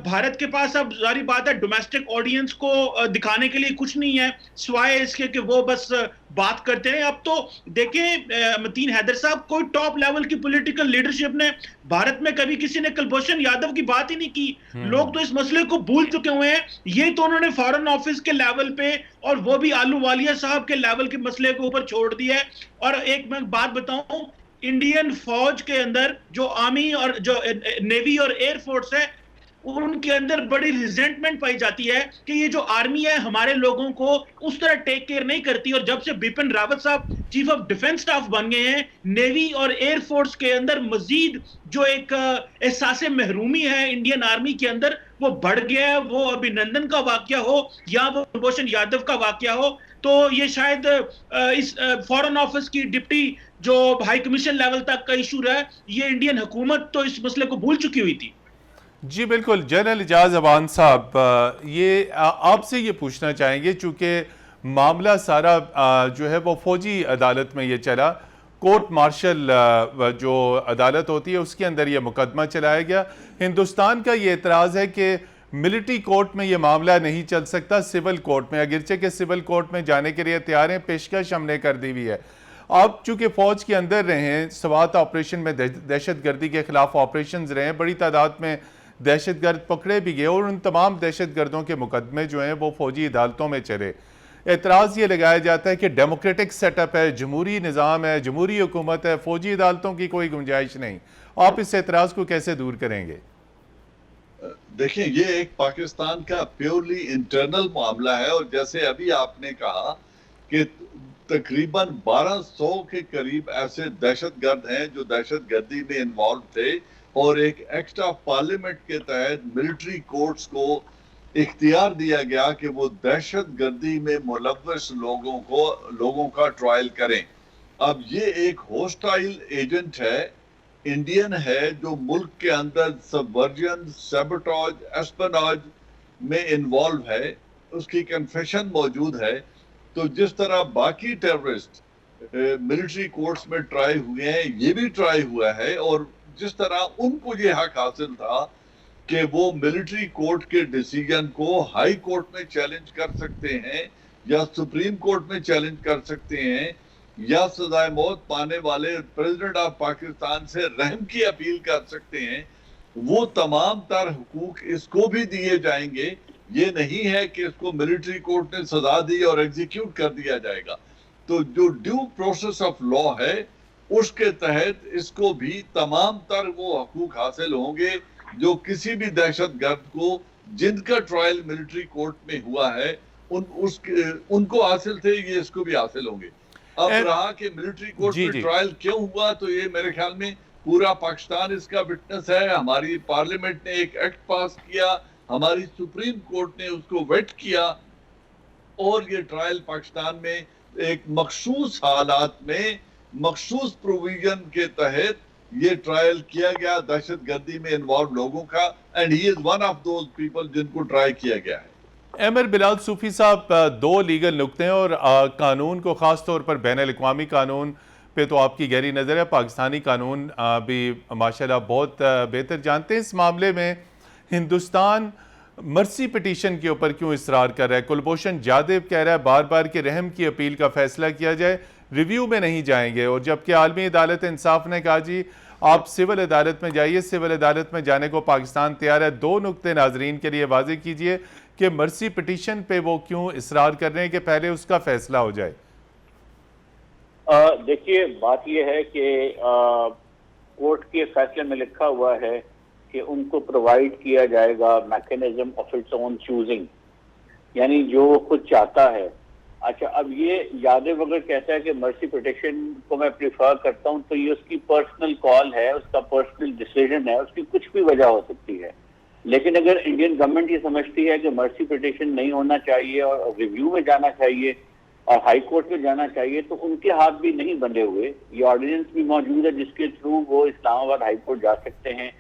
S2: भारत के पास अब जारी बात है डोमेस्टिक ऑडियंस को दिखाने के लिए कुछ नहीं है सिवाय इसके कि वो बस बात करते हैं। अब तो देखें मतीन हैदर साहब, कोई टॉप लेवल की पॉलिटिकल लीडरशिप ने भारत में कभी किसी ने कुलभूषण यादव की बात ही नहीं की। लोग तो इस मसले को भूल चुके हुए हैं। ये तो उन्होंने फॉरेन ऑफिस के लेवल पे और वो भी आलूवालिया साहब के लेवल के मसले के ऊपर छोड़ दिया है। और एक मैं बात बताऊं, इंडियन फौज के अंदर जो आर्मी और जो नेवी और एयरफोर्स है, उनके अंदर बड़ी रिजेंटमेंट पाई जाती है कि ये जो आर्मी है हमारे लोगों को उस तरह टेक केयर नहीं करती। और जब से बिपिन रावत साहब चीफ ऑफ डिफेंस स्टाफ बन गए हैं, नेवी और एयरफोर्स के अंदर मजीद जो एक एहसास महरूमी है इंडियन आर्मी के अंदर, वो बढ़ गया है। वो अभिनंदन का वाकया हो या वो कुलभूषण यादव का वाकया हो, तो ये शायद इस फॉरेन ऑफिस की डिप्टी जो हाई कमीशन लेवल तक का इशू रहा है, ये इंडियन हुकूमत तो इस मसले को भूल चुकी हुई थी।
S1: जी बिल्कुल। जनरल एजाज अवान साहब, ये आपसे ये पूछना चाहेंगे, चूँकि मामला सारा जो है वो फौजी अदालत में ये चला, कोर्ट मार्शल जो अदालत होती है उसके अंदर ये मुकदमा चलाया गया। हिंदुस्तान का ये एतराज़ है कि मिलिट्री कोर्ट में ये मामला नहीं चल सकता, सिविल कोर्ट में, अगरचे के सिविल कोर्ट में जाने के लिए तैयार हैं, पेशकश हमने कर दी हुई है। आप चूँकि फ़ौज के अंदर रहे हैं, स्वात ऑपरेशन में दहशतगर्दी के खिलाफ ऑपरेशन रहे हैं, बड़ी तादाद में दहशतगर्द पकड़े भी गए और उन तमाम दहशतगर्दों के मुकदमे जो हैं वो फौजी अदालतों में चले। एतराज़ ये लगाया जाता है कि डेमोक्रेटिक सेटअप है, जमहूरी निज़ाम है, जमहूरी हुकूमत है, फौजी अदालतों की कोई गुंजाइश नहीं। आप इस एतराज़ को कैसे दूर करेंगे?
S3: देखिए, ये एक पाकिस्तान का प्योरली इंटरनल मामला है और जैसे अभी आपने कहा कि तकरीबन 1200 के करीब ऐसे दहशतगर्द हैं जो दहशतगर्दी में इन्वॉल्व थे और एक एक्ट ऑफ पार्लियामेंट के तहत मिलिट्री कोर्ट्स को इख्तियार दिया गया कि वो दहशत गर्दी में मुलव्वस लोगों का ट्रायल करें। अब ये एक होस्टाइल एजेंट है, इंडियन है, जो मुल्क के अंदर सबवर्जन, सैबोटाज, एस्पेनाज में इन्वॉल्व है, उसकी कन्फेशन मौजूद है। तो जिस तरह बाकी टेररिस्ट मिलिट्री कोर्ट्स में ट्राई हुए हैं, ये भी ट्राई हुआ है, और जिस तरह उनको ये हक हासिल था कि वो मिलिट्री कोर्ट के डिसीजन को हाई कोर्ट में चैलेंज कर सकते हैं या सुप्रीम कोर्ट में चैलेंज कर सकते हैं, या सजाए मौत पाने वाले प्रेसिडेंट ऑफ पाकिस्तान से रहम की अपील कर सकते हैं, वो तमाम तर हुकूक इसको भी दिए जाएंगे। ये नहीं है कि इसको मिलिट्री कोर्ट ने सजा दी और एग्जीक्यूट कर दिया जाएगा। तो जो ड्यू प्रोसेस ऑफ लॉ है उसके तहत इसको भी तमाम तर वो हकूक हासिल होंगे जो किसी भी दहशतगर्द को जिनका ट्रायल मिलिट्री कोर्ट में हुआ है उनको हासिल थे, ये इसको भी हासिल होंगे। अब रहा कि मिलिट्री कोर्ट में ट्रायल क्यों हुआ, तो ये मेरे ख्याल में पूरा पाकिस्तान इसका विटनेस है। हमारी पार्लियामेंट ने एक एक्ट पास किया, हमारी सुप्रीम कोर्ट ने उसको वेट किया, और ये ट्रायल पाकिस्तान में एक मखसूस हालात में मखसूस प्रोविजन के तहत ये ट्रायल किया गया दहशत गर्दी में इन्वॉल्व लोगों का, and he is one of those people जिनको ट्राई किया गया है।
S1: एमर बिलाल सूफी साहब, दो लीगल नुक्ते हैं और कानून को ख़ास तौर पर बैन अल-अक़वामी कानून पे तो आपकी गहरी नज़र है, पाकिस्तानी कानून भी माशाल्लाह बहुत बेहतर जानते हैं। इस मामले में हिंदुस्तान मर्सी पिटीशन के ऊपर क्यों इसरार कर रहा है? कुलभूषण जाधव कह रहा है बार बार कि रहम की अपील का फैसला किया जाए, रिव्यू में नहीं जाएंगे, और जबकि आलमी अदालत इंसाफ ने कहा जी आप सिविल अदालत में जाइए, सिविल अदालत में जाने को पाकिस्तान तैयार है। दो नुक्ते नाजरीन के लिए वाजे कीजिए कि मर्सी पिटीशन पे वो क्यों इसरार कर रहे हैं कि पहले उसका फैसला हो जाए।
S4: देखिए, बात यह है कि कोर्ट के फैसले में लिखा हुआ है कि उनको प्रोवाइड किया जाएगा mechanism of its own choosing, यानी जो वो खुद चाहता है। अच्छा, अब ये यादव अगर कहता है कि मर्सी पिटीशन को मैं प्रिफर करता हूं, तो ये उसकी पर्सनल कॉल है, उसका पर्सनल डिसीजन है, उसकी कुछ भी वजह हो सकती है। लेकिन अगर इंडियन गवर्नमेंट ये समझती है कि मर्सी पिटीशन नहीं होना चाहिए और रिव्यू में जाना चाहिए और हाई कोर्ट में जाना चाहिए, तो उनके हाथ भी नहीं बंधे हुए। ये ऑर्डिनेंस भी मौजूद है जिसके थ्रू वो इस्लामाबाद हाई कोर्ट जा सकते हैं,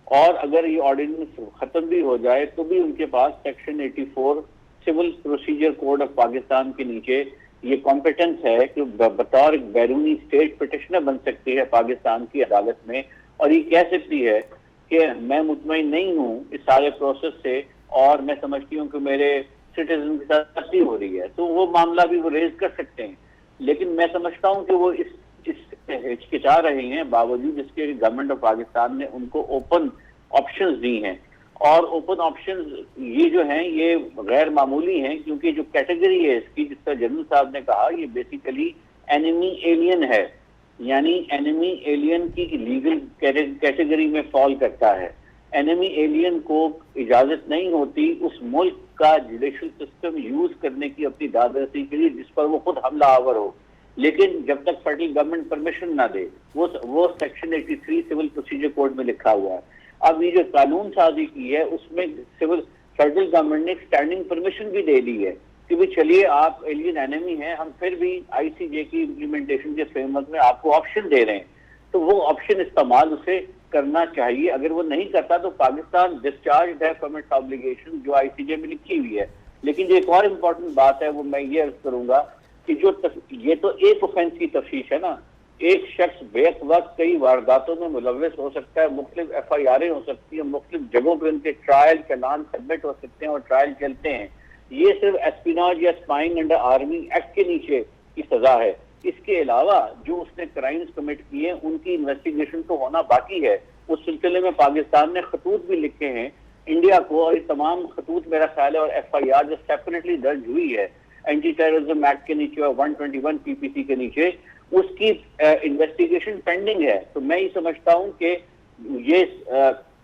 S4: और अगर ये ऑर्डिनेंस खत्म भी हो जाए तो भी उनके पास section 84 civil procedure code of Pakistan के नीचे ये कॉम्पिटेंस है कि बतौर एक बैरूनी स्टेट पिटिशनर बन सकती है पाकिस्तान की अदालत में, और ये कह सकती है कि मैं मुतमईन नहीं हूँ इस सारे प्रोसेस से, और मैं समझती हूँ कि मेरे सिटीजन के साथ गलती हो रही है, तो वो मामला भी वो रेज कर सकते हैं। लेकिन मैं समझता हूँ कि वो इस हिचकिचा रहे हैं, बावजूद इसके गवर्नमेंट ऑफ पाकिस्तान ने उनको ओपन ऑप्शंस दी हैं, और ओपन ऑप्शंस ये जो हैं ये गैर मामूली हैं, क्योंकि जो कैटेगरी है इसकी, जिसका जनरल साहब ने कहा, ये बेसिकली एनिमी एलियन है, यानी एनिमी एलियन की लीगल कैटेगरी में फॉल करता है। एनिमी एलियन को इजाजत नहीं होती उस मुल्क का जुडिशल सिस्टम यूज करने की अपनी दादरसी के लिए जिस पर वो खुद हमला आवर हो, लेकिन जब तक फेडरल गवर्नमेंट परमिशन ना दे, वो सेक्शन 83 सिविल प्रोसीजर कोड में लिखा हुआ है। अब ये जो कानून साजी की है उसमें फेडरल गवर्नमेंट ने स्टैंडिंग परमिशन भी दे दी है कि भाई चलिए आप एलियन एनिमी हैं, हम फिर भी आईसीजे की इम्प्लीमेंटेशन के फ्रेमवर्क में आपको ऑप्शन दे रहे हैं, तो वो ऑप्शन इस्तेमाल उसे करना चाहिए। अगर वो नहीं करता तो पाकिस्तान डिस्चार्ज है फ्रॉम इट्स ऑब्लिगेशन जो आईसीजे में लिखी हुई है। लेकिन जो एक और इम्पोर्टेंट बात है वो मैं ये अर्ज करूंगा कि ये तो एक ऑफेंस की तफ्तीश है ना, एक शख्स बेक वक्त कई वारदातों में मुलव्वस हो सकता है, मुख्तलिफ FIR हो सकती है, मुख्तलिफ जगहों पर उनके ट्रायल चालान सबमिट हो सकते हैं और ट्रायल चलते हैं। ये सिर्फ एस्पिनाज या स्पाइंग अंडर आर्मी एक्ट के नीचे की सजा है। इसके अलावा जो उसने क्राइम्स कमिट किए उनकी इन्वेस्टिगेशन तो होना बाकी है। उस सिलसिले में पाकिस्तान ने खतूत भी लिखे हैं इंडिया को, और ये तमाम खतूत मेरा ख्याल है और FIR जो सेपरेटली दर्ज हुई है एंटी टेररिज्म एक्ट के नीचे और 121 PPC के नीचे, उसकी इन्वेस्टिगेशन पेंडिंग है। तो मैं ये समझता हूं कि ये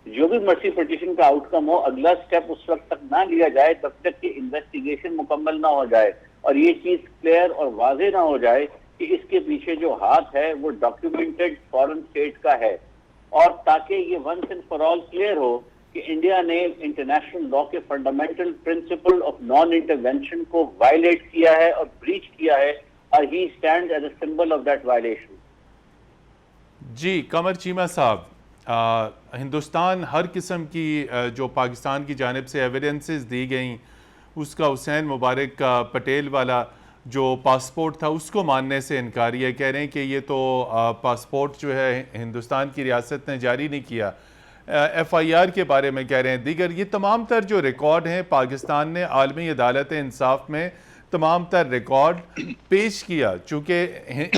S4: जो भी मर्सी पिटीशन का आउटकम हो, अगला स्टेप उस वक्त तक ना लिया जाए तब तक कि इन्वेस्टिगेशन मुकम्मल ना हो जाए और ये चीज क्लियर और वाजे ना हो जाए कि इसके पीछे जो हाथ है वो डॉक्यूमेंटेड फॉरेन स्टेट का है, और ताकि ये once and for all clear हो कि इंडिया ने इंटरनेशनल लॉ के fundamental principle of non intervention को वायलेट किया है और ब्रीच किया है, और ही stands as a symbol of that violation.
S1: जी कमर चीमा साहब, हिंदुस्तान हर किस्म की जो पाकिस्तान की जानिब से एविडेंसेस दी गई, उसका हुसैन मुबारक का पटेल वाला जो पासपोर्ट था उसको मानने से इनकारी है। कह रहे हैं कि ये तो पासपोर्ट जो है हिंदुस्तान की रियासत ने जारी नहीं किया। FIR के बारे में कह रहे हैं दीगर, ये तमाम तर जो रिकॉर्ड हैं पाकिस्तान ने आलमी अदालत इंसाफ में तमाम तर रिकॉर्ड पेश किया। चूँकि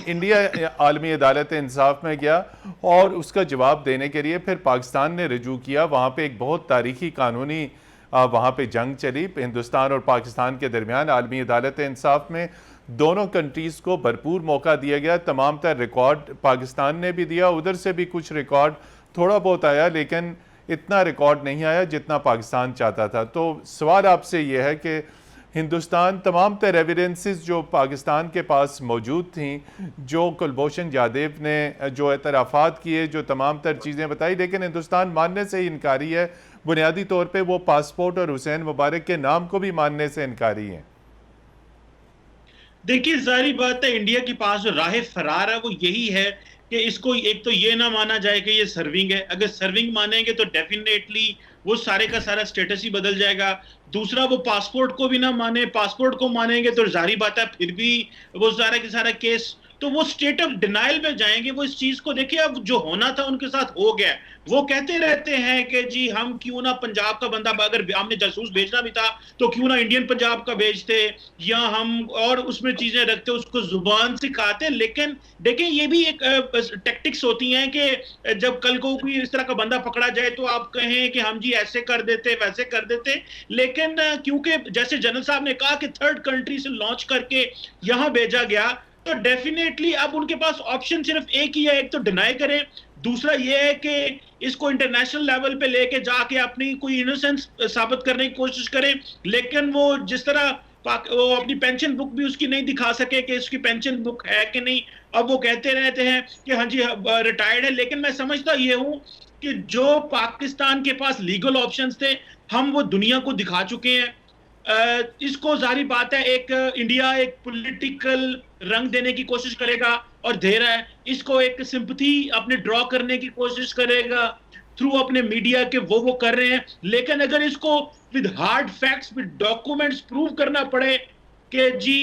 S1: इंडिया आलमी अदालत इंसाफ में गया और उसका जवाब देने के लिए फिर पाकिस्तान ने रजू किया। वहाँ पे एक बहुत तारीखी कानूनी वहाँ पे जंग चली हिंदुस्तान और पाकिस्तान के दरमियान। आलमी अदालत इंसाफ में दोनों कंट्रीज़ को भरपूर मौका दिया गया। तमाम तर रिकॉर्ड पाकिस्तान ने भी दिया, उधर से भी कुछ रिकॉर्ड थोड़ा बहुत आया, लेकिन इतना रिकॉर्ड नहीं आया जितना पाकिस्तान चाहता था। तो सवाल आपसे ये है कि हिंदुस्तान तमाम तर एविडेंसेस जो पाकिस्तान के पास मौजूद थी, जो कुलभूषण जाधव ने जो एतराफ़ात किए, जो तमाम तर चीज़ें बताई, लेकिन हिंदुस्तान मानने से ही इनकारी है। बुनियादी तौर पे वो पासपोर्ट और हुसैन मुबारक के नाम को भी मानने से इनकारी है।
S2: देखिए जाहिर बात है, इंडिया के पास जो राह फरार है वो यही है कि इसको एक तो ये ना माना जाए कि ये सर्विंग है। अगर सर्विंग मानेंगे तो डेफिनेटली वो सारे का सारा स्टेटस ही बदल जाएगा। दूसरा, वो पासपोर्ट को भी ना माने, पासपोर्ट को मानेंगे तो जाहिर बात है फिर भी वो सारा के सारा केस, तो वो स्टेट ऑफ डिनाइल में जाएंगे। वो इस चीज को देखिए, अब जो होना था उनके साथ हो गया। वो कहते रहते हैं कि जी हम क्यों ना पंजाब का बंदा, अगर हमने जासूस भेजना भी था तो क्यों ना इंडियन पंजाब का भेजते, या हम और उसमें चीजें रखते, उसको जुबान सिखाते। लेकिन देखिए ये भी एक टैक्टिक्स होती हैं कि जब कल को कोई इस तरह का बंदा पकड़ा जाए तो आप कहें कि हम जी ऐसे कर देते वैसे कर देते। लेकिन क्योंकि जैसे जनरल साहब ने कहा कि थर्ड कंट्री से लॉन्च करके यहां भेजा गया, तो डेफिनेटली अब उनके पास ऑप्शन सिर्फ एक ही है, एक तो डिनाई करें, दूसरा ये है कि इसको इंटरनेशनल लेवल पे लेके जाके अपनी कोई इनोसेंस साबित करने की कोशिश करें। लेकिन वो जिस तरह वो अपनी पेंशन बुक भी उसकी नहीं दिखा सके कि इसकी पेंशन बुक है कि नहीं। अब वो कहते रहते हैं कि हाँ जी रिटायर्ड है, लेकिन मैं समझता ये हूं कि जो पाकिस्तान के पास लीगल ऑप्शंस थे हम वो दुनिया को दिखा चुके हैं। इसको जारी बात है, एक इंडिया एक पॉलिटिकल रंग देने की कोशिश करेगा और दे रहा है, इसको एक सिंपैथी अपने ड्रॉ करने की कोशिश करेगा थ्रू अपने मीडिया के, वो कर रहे हैं। लेकिन अगर इसको with hard facts, with documents prove करना पड़े कि जी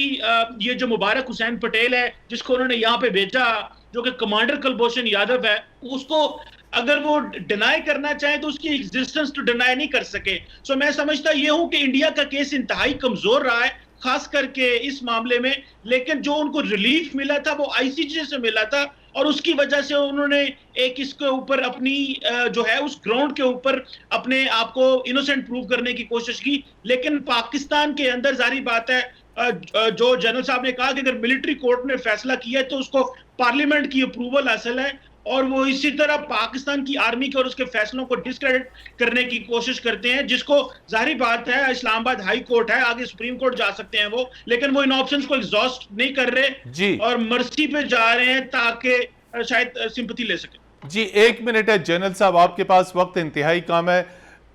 S2: ये जो मुबारक हुसैन पटेल है जिसको उन्होंने यहाँ पे भेजा, जो कि कमांडर कुलभूषण यादव है, उसको अगर वो डिनाई करना चाहे तो उसकी एग्जिस्टेंस तो डिनाई नहीं कर सके। सो मैं समझता ये हूं कि इंडिया का केस इंतहाई कमजोर रहा है, खास करके इस मामले में। लेकिन जो उनको रिलीफ मिला था वो ICJ से मिला था, और उसकी वजह से उन्होंने एक इसके ऊपर अपनी जो है उस ग्राउंड के ऊपर अपने आप को इनोसेंट प्रूव करने की कोशिश की। लेकिन पाकिस्तान के अंदर जारी बात है, जो जनरल साहब ने कहा कि अगर मिलिट्री कोर्ट ने फैसला किया है तो उसको पार्लियामेंट की अप्रूवल हासिल है, और वो इसी तरह पाकिस्तान की आर्मी के और उसके फैसलों को डिस्क्रेडिट करने की कोशिश करते हैं, जिसको जाहिर बात है इस्लामाबाद हाई कोर्ट है, आगे सुप्रीम कोर्ट जा सकते हैं वो, लेकिन वो इन ऑप्शंस को एग्जॉस्ट नहीं कर रहे
S1: जी, और
S2: मर्सी पे जा रहे हैं ताकि शायद सिंपैथी ले सके।
S1: जी 1 मिनट है जनरल साहब, आपके पास वक्त इंतहाई कम है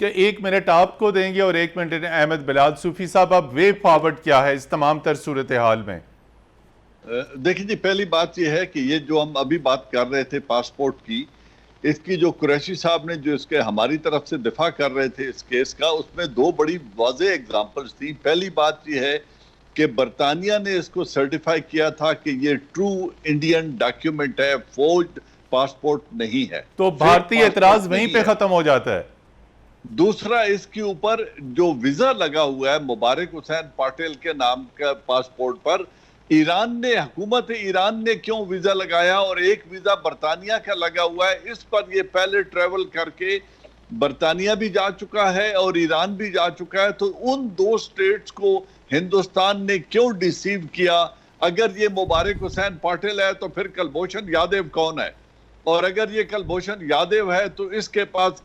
S1: कि 1 मिनट आपको देंगे और 1 मिनट अहमद बिलाल सूफी साहब। अब वे फॉरवर्ड क्या है इस तमाम तर सूरत हाल में?
S3: देखिए जी, पहली बात यह है कि ये जो हम अभी बात कर रहे थे पासपोर्ट की, इसकी जो कुरैशी साहब ने जो इसके हमारी तरफ से दिफा कर रहे थे इस केस का, उसमें 2 बड़ी वाज़ेह एग्जांपल्स थी। पहली बात यह है कि बरतानिया ने इसको सर्टिफाई किया था कि ये ट्रू इंडियन डॉक्यूमेंट है, फोर्ज्ड पासपोर्ट नहीं है।
S1: तो भारतीय एतराज वहीं पे खत्म हो जाता है।
S3: दूसरा, इसके ऊपर जो वीजा लगा हुआ है मुबारक हुसैन पटेल के नाम का पासपोर्ट पर, ईरान ने, हुकूमत ईरान ने क्यों वीजा लगाया, और एक वीजा बरतानिया का लगा हुआ है, इस पर ये पहले ट्रेवल करके बरतानिया भी जा चुका है और ईरान भी जा चुका है। तो उन 2 स्टेट्स को हिंदुस्तान ने क्यों डिसीव किया? अगर ये मुबारक हुसैन पटेल है तो फिर कुलभूषण यादव कौन है? और अगर ये कुलभूषण यादव है तो इसके पास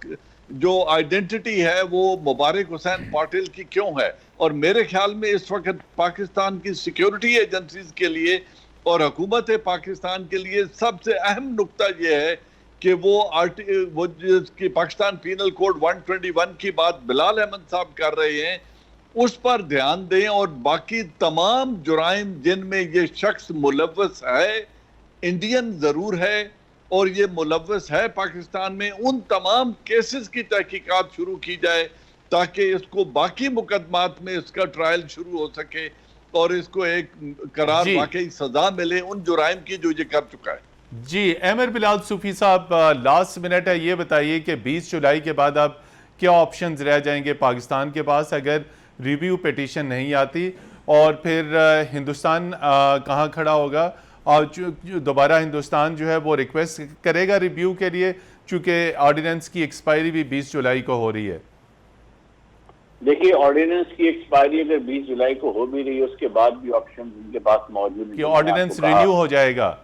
S3: जो आइडेंटिटी है वो मुबारक हुसैन पटेल की क्यों है? और मेरे ख्याल में इस वक्त पाकिस्तान की सिक्योरिटी एजेंसीज के लिए और हुकूमत पाकिस्तान के लिए सबसे अहम नुक्ता यह है कि वो जिसकी पाकिस्तान पीनल कोड 121 की बात बिलाल अहमद साहब कर रहे हैं उस पर ध्यान दें, और बाकी तमाम जुराइम जिनमें ये शख्स मुलव्वस है, इंडियन जरूर है और ये मुलव्वस है पाकिस्तान में, उन तमाम केसेस की तहकीकात शुरू की जाए ताकि इसको बाकी मुकदमात में इसका ट्रायल शुरू हो सके और इसको एक करार
S1: जी।
S3: वाकई सजा मिले उन जुराइम की जो ये कर चुका है।
S1: जी अहमर बिलाल सूफी साहब, लास्ट मिनट है, ये बताइए कि 20 जुलाई के बाद अब क्या ऑप्शंस रह जाएंगे पाकिस्तान के पास अगर रिव्यू पिटीशन नहीं आती, और फिर हिंदुस्तान कहाँ खड़ा होगा, और दोबारा हिंदुस्तान जो है वो रिक्वेस्ट करेगा रिव्यू के लिए, चूंकि ऑर्डिनेंस की एक्सपायरी भी 20 जुलाई को हो रही है।
S4: देखिए, ऑर्डिनेंस की एक्सपायरी अगर 20 जुलाई को हो भी रही है, उसके बाद भी ऑप्शन उनके पास मौजूद
S1: कि ऑर्डिनेंस रिन्यू हो जाएगा,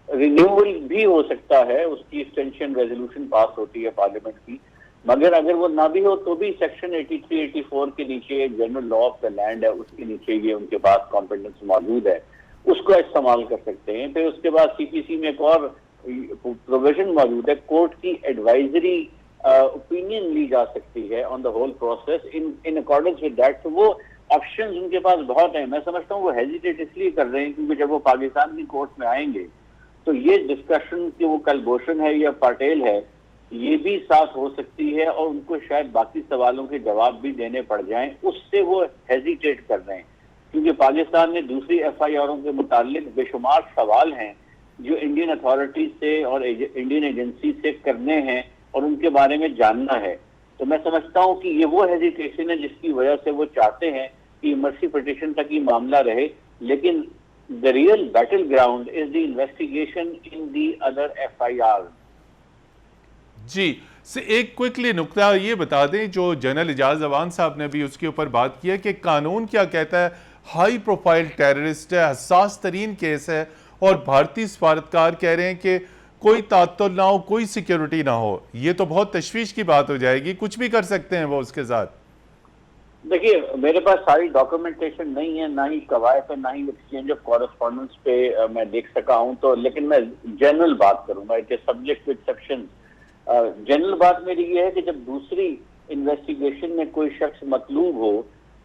S4: रिन्यूअल भी हो सकता है, उसकी एक्सटेंशन रेजोल्यूशन पास होती है पार्लियामेंट की, मगर अगर वो ना भी हो तो भी सेक्शन 83-84 के नीचे general law of the land है, उसके नीचे ये उनके पास कॉम्पिटेंस मौजूद है, उसको इस्तेमाल कर सकते हैं। फिर उसके बाद सीपीसी में एक और प्रोविजन मौजूद है, कोर्ट की एडवाइजरी ओपिनियन ली जा सकती है on the whole process in accordance with that. तो वो ऑप्शंस उनके पास बहुत है। मैं समझता हूँ वो हेजिटेट इसलिए कर रहे हैं क्योंकि जब वो पाकिस्तान की कोर्ट में आएंगे तो ये डिस्कशन कि वो कलभूषण है या पटेल है, ये भी साथ हो सकती है और उनको शायद बाकी सवालों के जवाब भी देने पड़ जाएं, उससे वो हेजिटेट कर रहे हैं। क्योंकि पाकिस्तान में दूसरी एफआईआरों के मुतालिक बेशुमार सवाल हैं जो इंडियन अथॉरिटीज से और इंडियन एजेंसी से करने हैं और उनके बारे में जानना है। तो मैं समझता हूँ कि ये वो हेजिटेशन है जिसकी वजह से वो चाहते हैं कि मर्सी पिटीशन तक ही मामला रहे, लेकिन the real battleground is the investigation in the other FIR.
S1: जी से एक क्विकली नुक्ता ये बता दें, जो जनरल एजाज अवान साहब ने भी उसके ऊपर बात की है कि कानून क्या कहता है, हाई प्रोफाइल टेररिस्ट है, हसास तरीन केस है, और भारतीय सफारतकार कह रहे हैं कि कोई तात्तुल ना हो, कोई सिक्योरिटी ना हो। ये तो बहुत तशवीश की बात हो जाएगी, कुछ भी कर सकते हैं वो उसके साथ।
S4: देखिए, मेरे पास सारी डॉक्यूमेंटेशन नहीं है, ना ही कवायद पे, ना ही एक्सचेंज ऑफ कॉरेस्पॉन्डेंस पे मैं देख सका हूं, तो लेकिन मैं जनरल बात करूंगा, it is subject with section. General बात मेरी ये है कि जब दूसरी इन्वेस्टिगेशन में कोई शख्स मतलूब हो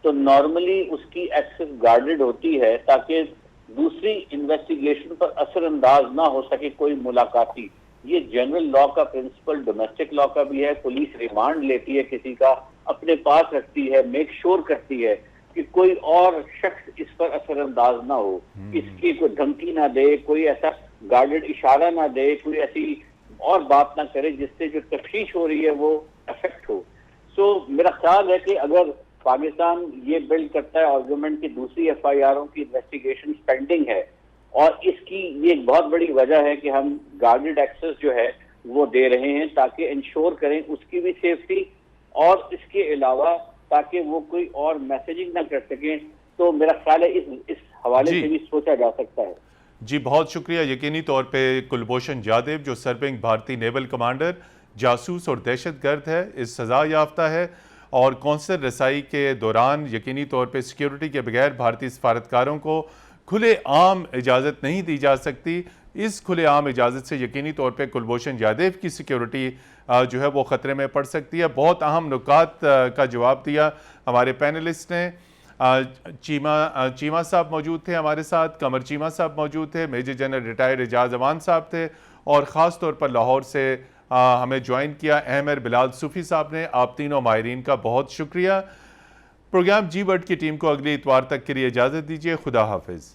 S4: तो नॉर्मली उसकी एक्सेस गार्डेड होती है ताकि दूसरी इन्वेस्टिगेशन पर असरअंदाज ना हो सके कोई मुलाकाती। ये जनरल लॉ का प्रिंसिपल डोमेस्टिक लॉ का भी है। पुलिस रिमांड लेती है किसी का, अपने पास रखती है, मेक श्योर करती है कि कोई और शख्स इस पर असरअंदाज ना हो, इसकी कोई धमकी ना दे, कोई ऐसा गार्डेड इशारा ना दे, कोई ऐसी और बात ना करे जिससे जो तफ्तीश हो रही है वो अफेक्ट हो। सो मेरा ख्याल है कि अगर पाकिस्तान ये बिल्ड करता है आर्गुमेंट की दूसरी एफआईआरों की इन्वेस्टिगेशन पेंडिंग है, और इसकी ये एक बहुत बड़ी वजह है कि हम गार्डेड एक्सेस जो है वो दे रहे हैं ताकि इंश्योर करें उसकी भी सेफ्टी, और इसके अलावा ताकि वो कोई और मैसेजिंग ना कर सकें। तो मेरा ख्याल है इस हवाले से भी सोचा जा सकता है।
S1: जी बहुत शुक्रिया। यकीनी तौर पे कुलभूषण जाधव जो सर्विंग भारतीय नेवल कमांडर, जासूस और दहशतगर्द है, इस सज़ा याफ्ता है, और कौंसल रसाई के दौरान यकीनी तौर पे सिक्योरिटी के बगैर भारतीय सफारतकारों को खुले आम इजाज़त नहीं दी जा सकती। इस खुले आम इजाज़त से यकीनी तौर पे कुलभूषण जाधव की सिक्योरिटी जो है वो ख़तरे में पड़ सकती है। बहुत अहम नुकात का जवाब दिया हमारे पैनलिस्ट ने। चीमा साहब मौजूद थे हमारे साथ, कमर चीमा साहब मौजूद थे, major general retired Ejaz Awan साहब थे, और ख़ास तौर पर लाहौर से हमें ज्वाइन किया अहमर बिलाल सूफी साहब ने। आप तीनों माहिरीन का बहुत शुक्रिया। प्रोग्राम जी वर्ड की टीम को अगले इतवार तक के लिए इजाज़त दीजिए। खुदा हाफिज़।